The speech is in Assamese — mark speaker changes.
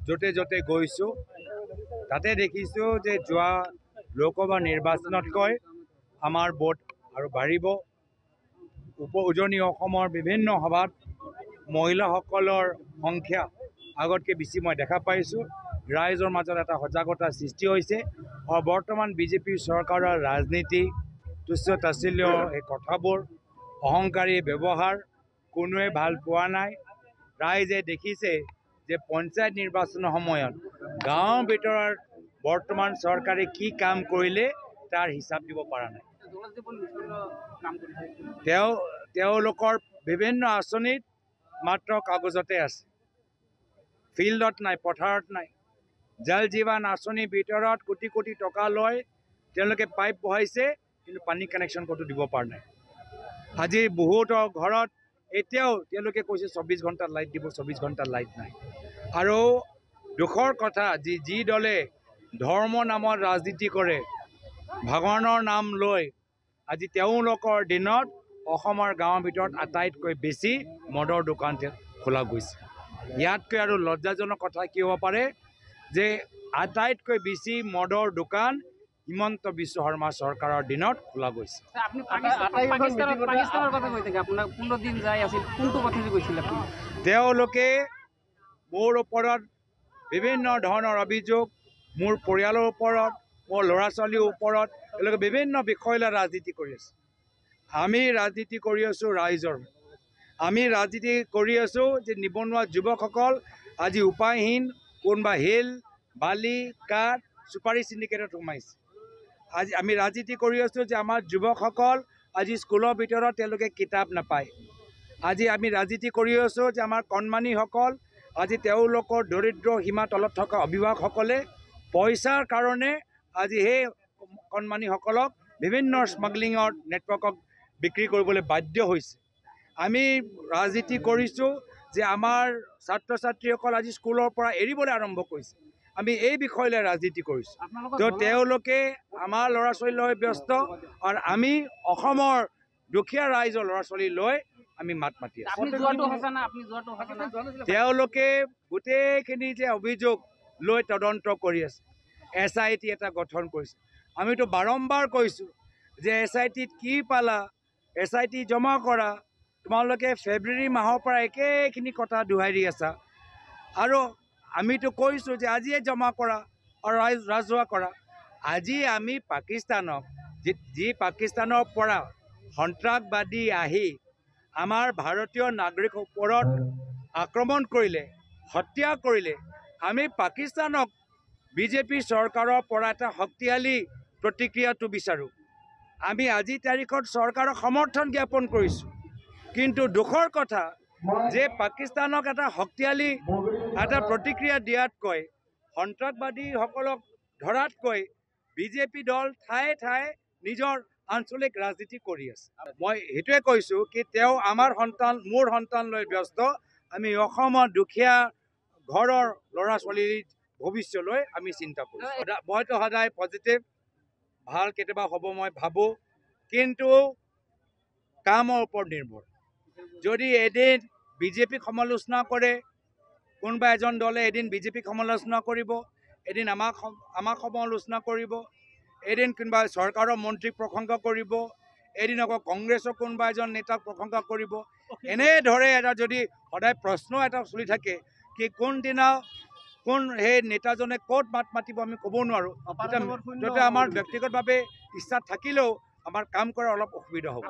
Speaker 1: য'তে য'তে গৈছোঁ তাতে দেখিছোঁ যে যোৱা লোকসভা নিৰ্বাচনতকৈ আমাৰ ভোট আৰু বাঢ়িব। উজনি অসমৰ বিভিন্ন সভাত মহিলাসকলৰ সংখ্যা আগতকৈ বেছি মই দেখা পাইছোঁ। ৰাইজৰ মাজত এটা সজাগতা সৃষ্টি হৈছে আৰু বৰ্তমান বিজেপি চৰকাৰৰ ৰাজনীতি, তুচ্ছ তাচ্ছিল্য এই কথাবোৰ, অহংকাৰী ব্যৱহাৰ কোনোৱে ভাল পোৱা নাই। ৰাইজে দেখিছে যে পঞ্চায়ত নিৰ্বাচনৰ সময়ত গাঁৱৰ ভিতৰত বৰ্তমান চৰকাৰে কি কাম কৰিলে তাৰ হিচাপ দিব পৰা নাই। তেওঁলোকৰ বিভিন্ন আঁচনিত মাত্ৰ কাগজতে আছে, ফিল্ডত নাই, পথাৰত নাই। জল জীৱন আঁচনিৰ ভিতৰত কোটি কোটি টকা লৈ তেওঁলোকে পাইপ বহাইছে, কিন্তু পানী কানেকশ্যন ক'তো দিব পৰা নাই। আজি বহুতৰ ঘৰত এতিয়াও তেওঁলোকে কৈছে 24 ঘণ্টা লাইট দিব, 24 ঘণ্টা লাইট নাই। আৰু দুখৰ কথা, যি দলে ধৰ্ম নামত ৰাজনীতি কৰে, ভগৱানৰ নাম লৈ, আজি তেওঁলোকৰ দিনত অসমৰ গাঁৱৰ ভিতৰত আটাইতকৈ বেছি মদৰ দোকান খোলা গৈছে। ইয়াতকৈ আৰু লজ্জাজনক কথা কি হ'ব পাৰে যে আটাইতকৈ বেছি মদৰ দোকান হিমন্ত বিশ্ব শৰ্মা চৰকাৰৰ দিনত খোলা গৈছে। তেওঁলোকে মোৰ ওপৰত বিভিন্ন ধৰণৰ অভিযোগ, মোৰ পৰিয়ালৰ ওপৰত, মোৰ ল'ৰা ছোৱালীৰ ওপৰত, তেওঁলোকে বিভিন্ন বিষয় লৈ ৰাজনীতি কৰি আছে। আমি ৰাজনীতি কৰি আছোঁ ৰাইজৰ। আমি ৰাজনীতি কৰি আছোঁ যে নিবনুৱা যুৱকসকল আজি উপায়হীন, কোনোবা শিল, বালি, কাঠ, চুপাৰী চিণ্ডিকেটত সোমাইছে। আজি আমি ৰাজনীতি কৰি আছোঁ যে আমাৰ যুৱকসকল আজি স্কুলৰ ভিতৰত তেওঁলোকে কিতাপ নাপায়। আজি আমি ৰাজনীতি কৰি আছোঁ যে আমাৰ কণমানিসকল আজি তেওঁলোকৰ দৰিদ্ৰ সীমা তলত থকা অভিভাৱকসকলে পইচাৰ কাৰণে আজি সেই কণমানিসকলক বিভিন্ন স্মাগলিঙৰ নেটৱৰ্কক বিক্ৰী কৰিবলৈ বাধ্য হৈছে। আমি ৰাজনীতি কৰিছোঁ যে আমাৰ ছাত্ৰ ছাত্ৰীসকল আজি স্কুলৰ পৰা এৰিবলৈ আৰম্ভ কৰিছে। আমি এই বিষয় লৈ ৰাজনীতি কৰিছোঁ। তো তেওঁলোকে আমাৰ ল'ৰা ছোৱালী লৈ ব্যস্ত আৰু আমি অসমৰ দুখীয়া ৰাইজৰ ল'ৰা ছোৱালী লৈ আমি মাত মাতি আছোঁ। তেওঁলোকে গোটেইখিনি যে অভিযোগ লৈ তদন্ত কৰি আছে, SIT এটা গঠন কৰিছে। আমিতো বাৰম্বাৰ কৈছোঁ যে SITত কি পালা, SIT জমা কৰা। তোমালোকে ফেব্ৰুৱাৰী মাহৰ পৰা একেখিনি কথা দোহাৰি আছা। আৰু আমিতো কৈছোঁ যে আজিয়ে জমা কৰা আৰু ৰাজহুৱা কৰা। আজি আমি পাকিস্তানক, যি পাকিস্তানৰ পৰা সন্ত্ৰাসবাদী আহি আমাৰ ভাৰতীয় নাগৰিকৰ ওপৰত আক্ৰমণ কৰিলে, হত্যা কৰিলে, আমি পাকিস্তানক বিজেপি চৰকাৰৰ পৰা এটা শক্তিশালী প্ৰতিক্ৰিয়াটো বিচাৰোঁ। আমি আজিৰ তাৰিখত চৰকাৰক সমৰ্থন জ্ঞাপন কৰিছোঁ, কিন্তু দুখৰ কথা যে পাকিস্তানক এটা শক্তিশালী এটা প্ৰতিক্ৰিয়া দিয়াতকৈ, সন্ত্ৰাসবাদীসকলক ধৰাতকৈ বিজেপি দল ঠায়ে ঠায়ে নিজৰ আঞ্চলিক ৰাজনীতি কৰি আছে। মই সেইটোৱে কৈছোঁ কি তেওঁ আমাৰ সন্তান, মোৰ সন্তান লৈ ব্যস্ত। আমি অসমৰ দুখীয়া ঘৰৰ ল'ৰা ছোৱালীৰ ভৱিষ্যলৈ আমি চিন্তা কৰিছোঁ। মইতো সদায় পজিটিভ, ভাল কেতিয়াবা হ'ব মই ভাবোঁ, কিন্তু কামৰ ওপৰত নিৰ্ভৰ। যদি এদিন বিজেপিক সমালোচনা কৰে, কোনোবা এজন দলে এদিন বিজেপিক সমালোচনা কৰিব, এদিন আমাক সমালোচনা কৰিব, এদিন কোনোবা চৰকাৰৰ মন্ত্ৰীক প্ৰশংসা কৰিব, এদিন আকৌ কংগ্ৰেছৰ কোনোবা এজন নেতাক প্ৰশংসা কৰিব। এনেদৰে এটা যদি সদায় প্ৰশ্ন এটা চলি থাকে কি কোনদিনা কোন সেই নেতাজনে ক'ত মাত মাতিব আমি ক'ব নোৱাৰোঁ। তেতিয়া আমাৰ ব্যক্তিগতভাৱে ইচ্ছা থাকিলেও আমাৰ কাম কৰাৰ অলপ অসুবিধা হ'ব।